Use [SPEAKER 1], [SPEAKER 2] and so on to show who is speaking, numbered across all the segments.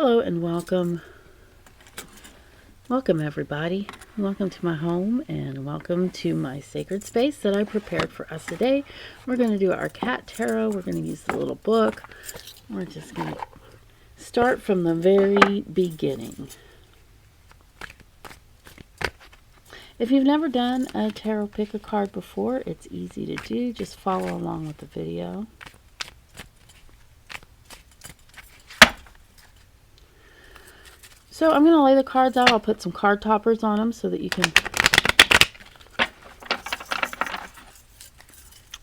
[SPEAKER 1] Hello and welcome. Welcome everybody. Welcome to my home and welcome to my sacred space that I prepared for us today. We're going to do our cat tarot. We're going to use the little book. We're just going to start from the very beginning. If you've never done a tarot pick a card before, it's easy to do. Just follow along with the video. So I'm going to lay the cards out. I'll put some card toppers on them so that you can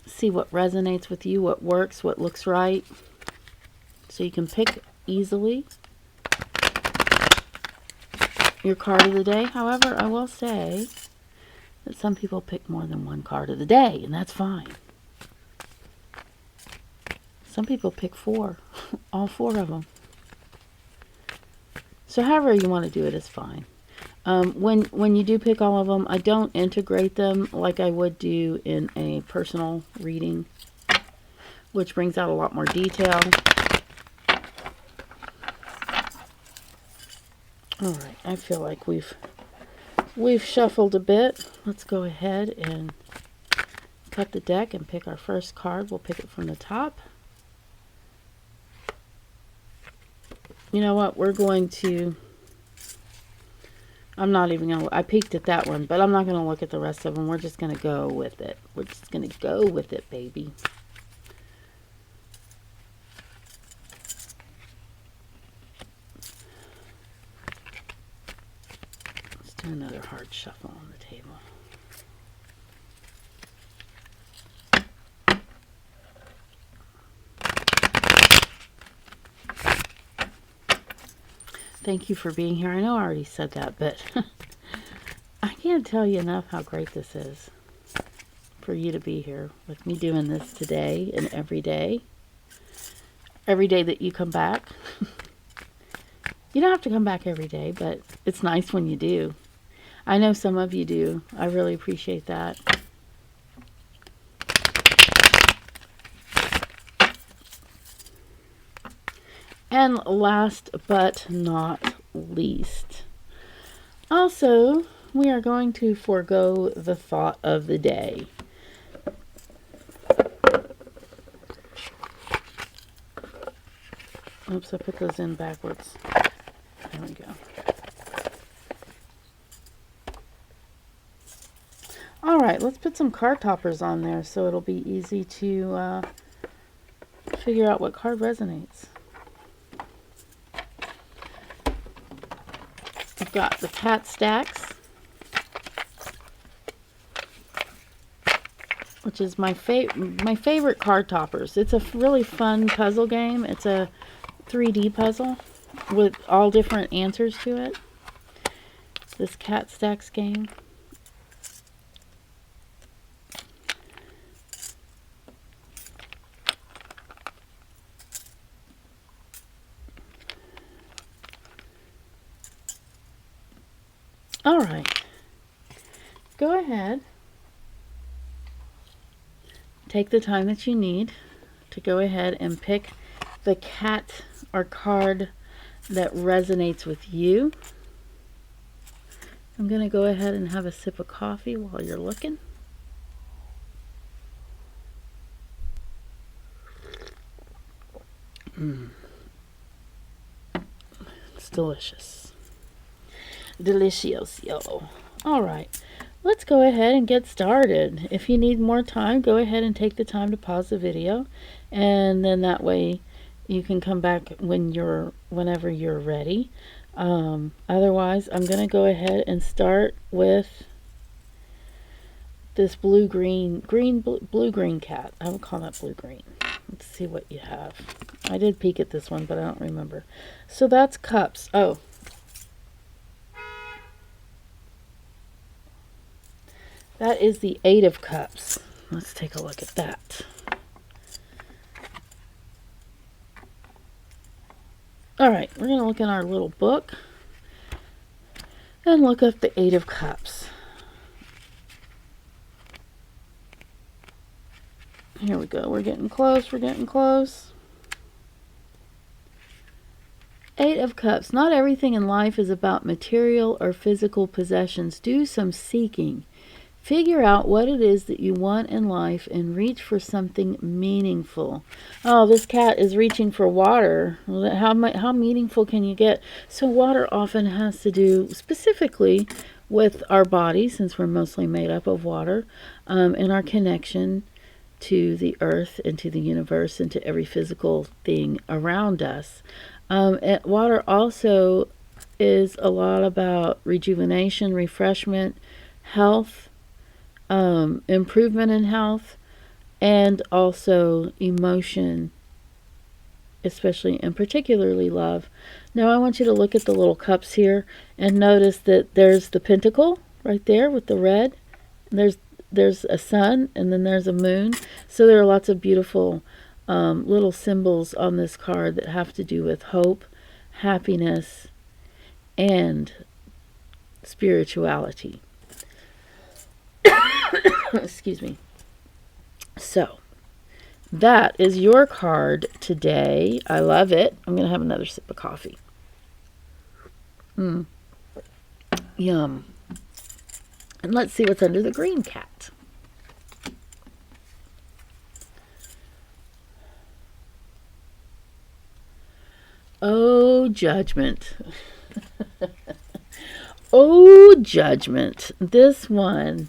[SPEAKER 1] see what resonates with you, what works, what looks right. So you can pick easily your card of the day. However, I will say that some people pick more than one card of the day, and that's fine. Some people pick four, all four of them. So however you want to do it is fine. When you do pick all of them, I don't integrate them like I would do in a personal reading, which brings out a lot more detail. Alright, I feel like we've shuffled a bit. Let's go ahead and cut the deck and pick our first card. We'll pick it from the top. You know what? We're going to... I'm not even going to... I peeked at that one, but I'm not going to look at the rest of them. We're just going to go with it. We're just going to go with it, baby. Let's do another hard shuffle on the table. Thank you for being here. I know I already said that, but I can't tell you enough how great this is for you to be here with me doing this today and every day. Every day that you come back. You don't have to come back every day, but it's nice when you do. I know some of you do. I really appreciate that. And last but not least, also, we are going to forego the thought of the day. Oops, I put those in backwards. There we go. Alright, let's put some card toppers on there so it'll be easy to figure out what card resonates. I've got the cat stacks, which is my favorite card toppers. It's a really fun puzzle game. It's a 3D puzzle with all different answers to it. This cat stacks game. All right, go ahead, take the time that you need to go ahead and pick the cat or card that resonates with you. I'm going to go ahead and have a sip of coffee while you're looking. It's delicious. Delicioso. Alright, let's go ahead and get started. If you need more time, go ahead and take the time to pause the video, and then that way you can come back whenever you're ready. Otherwise, I'm going to go ahead and start with this blue-green cat. I would call that blue-green. Let's see what you have. I did peek at this one, but I don't remember. So that's cups. Oh. That is the 8 of Cups. Let's take a look at that. Alright, we're going to look in our little book and look up the 8 of Cups. Here we go. We're getting close. We're getting close. Eight of Cups. Not everything in life is about material or physical possessions. Do some seeking. Figure out what it is that you want in life and reach for something meaningful. Oh, this cat is reaching for water. How meaningful can you get? So water often has to do specifically with our body, since we're mostly made up of water, and our connection to the earth and to the universe and to every physical thing around us. And water also is a lot about rejuvenation, refreshment, health, improvement in health, and also emotion, especially and particularly love. Now I want you to look at the little cups here and notice that there's the pentacle right there with the red. There's a sun, and then there's a moon. So there are lots of beautiful little symbols on this card that have to do with hope, happiness, and spirituality. Excuse me. So that is your card today. I love it. I'm going to have another sip of coffee. Yum. And let's see what's under the green cat. Oh, judgment. Oh, judgment. This one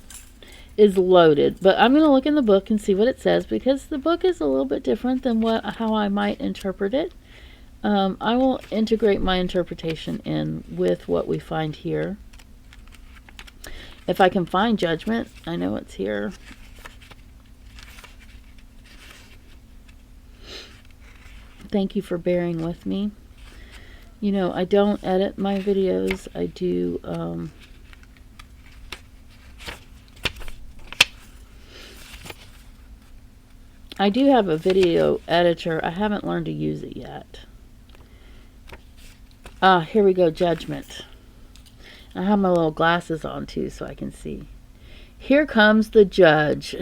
[SPEAKER 1] is loaded, but I'm going to look in the book and see what it says, because the book is a little bit different than how I might interpret it. I will integrate my interpretation in with what we find here. If I can find judgment, I know it's here. Thank you for bearing with me. You know, I don't edit my videos. I do have a video editor. I haven't learned to use it yet. Here we go, judgment. I have my little glasses on too so I can see. Here comes the judge.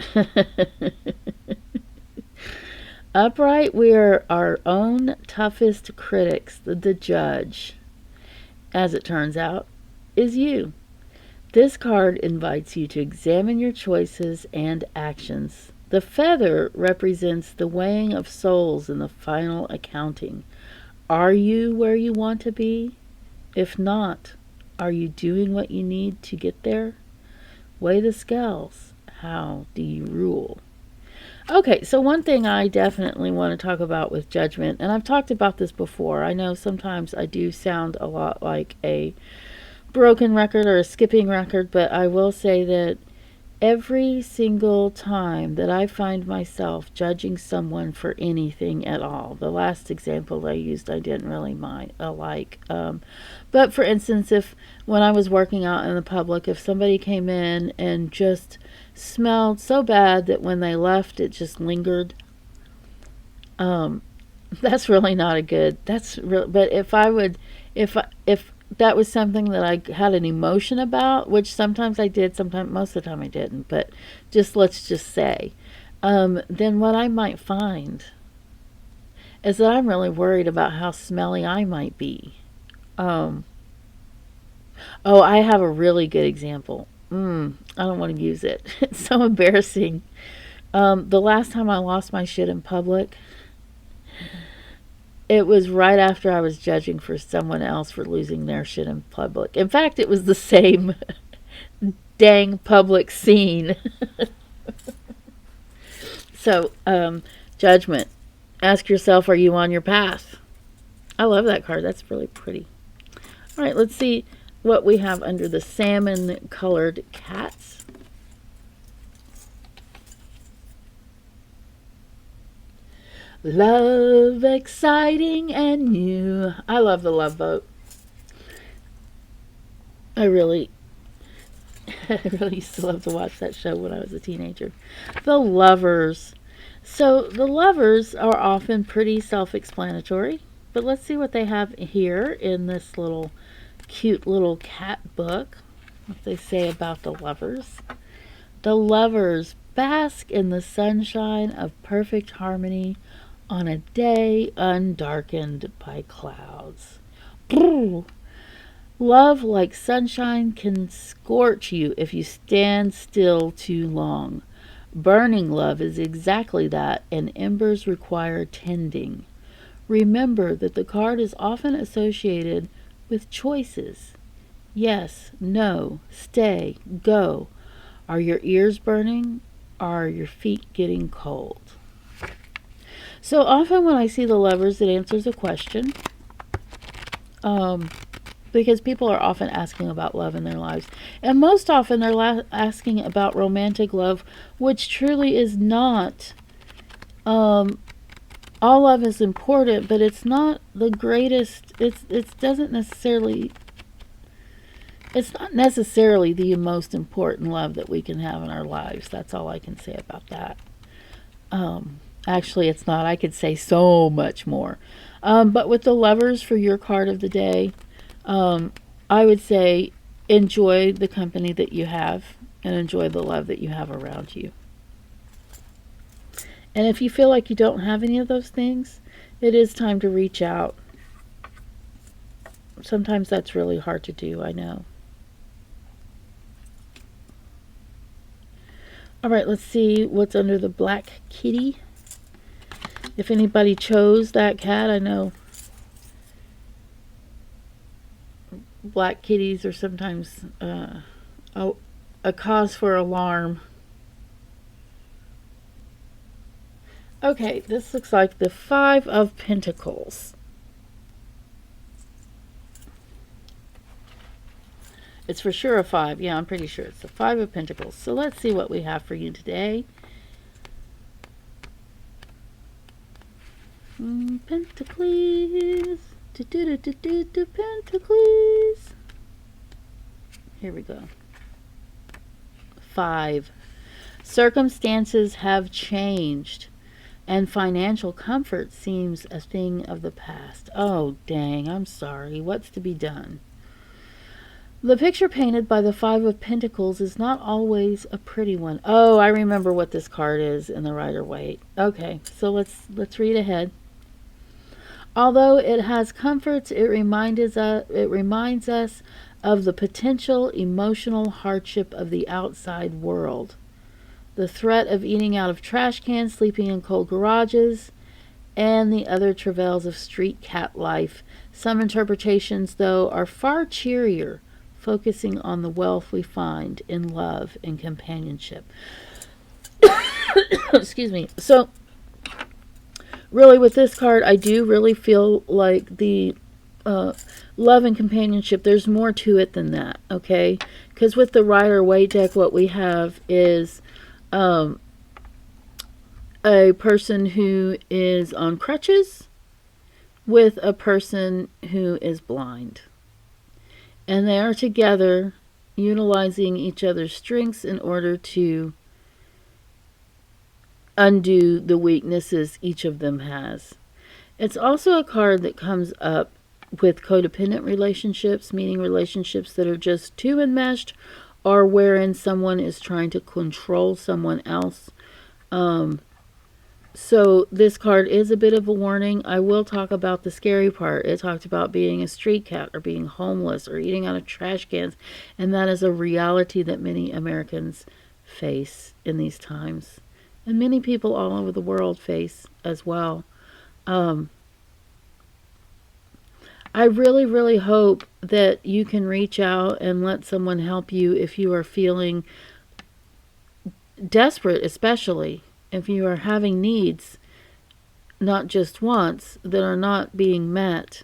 [SPEAKER 1] Upright, we are our own toughest critics. The judge, as it turns out, is you. This card invites you to examine your choices and actions. The feather represents the weighing of souls in the final accounting. Are you where you want to be? If not, are you doing what you need to get there? Weigh the scales. How do you rule? Okay, so one thing I definitely want to talk about with judgment, and I've talked about this before. I know sometimes I do sound a lot like a broken record or a skipping record, but I will say that every single time that I find myself judging someone for anything at all, the last example I used I didn't really like, but for instance, if when I was working out in the public, if somebody came in and just smelled so bad that when they left it just lingered, that's really not a good, but if that was something that I had an emotion about, which sometimes I did, sometimes, most of the time I didn't, but let's just say, then what I might find is that I'm really worried about how smelly I might be. Oh, I have a really good example. I don't want to use it. It's so embarrassing. The last time I lost my shit in public, it was right after I was judging for someone else for losing their shit in public. In fact, it was the same dang public scene. So, judgment. Ask yourself, are you on your path? I love that card. That's really pretty. All right, let's see what we have under the salmon colored cats. Love, exciting and new. I love the Love Boat. I really used to love to watch that show when I was a teenager. The Lovers. So the Lovers are often pretty self-explanatory, but let's see what they have here in this little cute little cat book. What they say about the Lovers. The Lovers bask in the sunshine of perfect harmony on a day undarkened by clouds. Love, like sunshine, can scorch you if you stand still too long. Burning love is exactly that, and embers require tending. Remember that the card is often associated with choices. Yes, no, stay, go. Are your ears burning? Are your feet getting cold? So often when I see the Lovers, it answers a question. Because people are often asking about love in their lives. And most often they're asking about romantic love, which truly is not. All love is important, but it's not the greatest. It doesn't necessarily. It's not necessarily the most important love that we can have in our lives. That's all I can say about that. Actually, it's not. I could say so much more. But with the Lovers for your card of the day, I would say enjoy the company that you have and enjoy the love that you have around you. And if you feel like you don't have any of those things, it is time to reach out. Sometimes that's really hard to do, I know. All right, let's see what's under the black kitty. If anybody chose that cat, I know black kitties are sometimes a cause for alarm. Okay, this looks like the Five of Pentacles. It's for sure a 5. Yeah, I'm pretty sure it's the 5 of Pentacles. So let's see what we have for you today. Pentacles. Pentacles. Here we go. 5. Circumstances have changed, and financial comfort seems a thing of the past. Oh, dang, I'm sorry. What's to be done? The picture painted by the 5 of Pentacles is not always a pretty one. Oh, I remember what this card is in the Rider-Waite. Okay, so let's read ahead. Although it has comforts, it reminds us of the potential emotional hardship of the outside world. The threat of eating out of trash cans, sleeping in cold garages, and the other travails of street cat life. Some interpretations, though, are far cheerier, focusing on the wealth we find in love and companionship. Excuse me. So, really, with this card, I do really feel like the love and companionship, there's more to it than that, okay? Because with the Rider-Waite deck, what we have is a person who is on crutches with a person who is blind. And they are together, utilizing each other's strengths in order to undo the weaknesses each of them has. It's also a card that comes up with codependent relationships, meaning relationships that are just too enmeshed, or wherein someone is trying to control someone else. So this card is a bit of a warning. I will talk about the scary part. It talked about being a street cat or being homeless or eating out of trash cans. And that is a reality that many Americans face in these times. And many people all over the world face as well. I really, really hope that you can reach out and let someone help you if you are feeling desperate, especially if you are having needs, not just wants, that are not being met.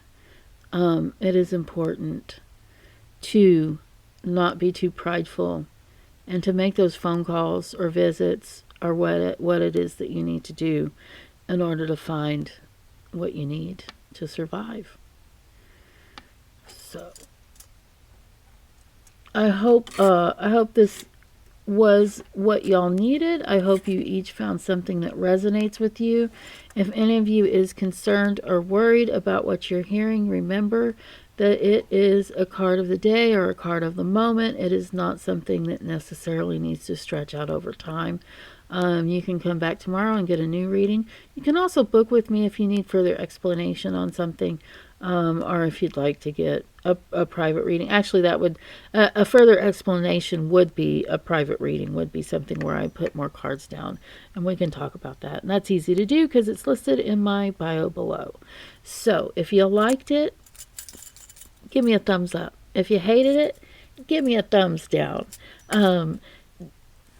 [SPEAKER 1] It is important to not be too prideful and to make those phone calls or visits or what it is that you need to do in order to find what you need to survive. So I hope this was what y'all needed. I hope you each found something that resonates with you. If any of you is concerned or worried about what you're hearing, remember that it is a card of the day or a card of the moment. It is not something that necessarily needs to stretch out over time. You can come back tomorrow and get a new reading. You can also book with me if you need further explanation on something. or if you'd like to get a private reading. Actually, that would, a further explanation would be a private reading, would be something where I put more cards down, and we can talk about that. And that's easy to do because it's listed in my bio below. So if you liked it, give me a thumbs up. If you hated it, give me a thumbs down.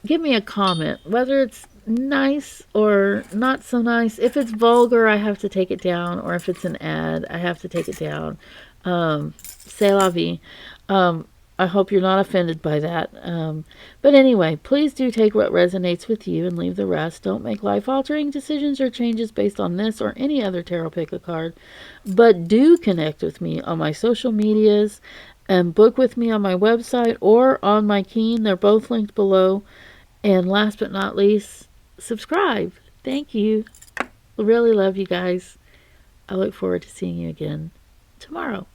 [SPEAKER 1] Give me a comment, whether it's nice or not so nice. If it's vulgar, I have to take it down, or if it's an ad, I have to take it down. C'est la vie. I hope you're not offended by that. But anyway, please do take what resonates with you and leave the rest. Don't make life-altering decisions or changes based on this or any other tarot pick a card. But do connect with me on my social medias and book with me on my website or on my Keen. They're both linked below. And last but not least, subscribe. Thank you. I really love you guys. I look forward to seeing you again tomorrow.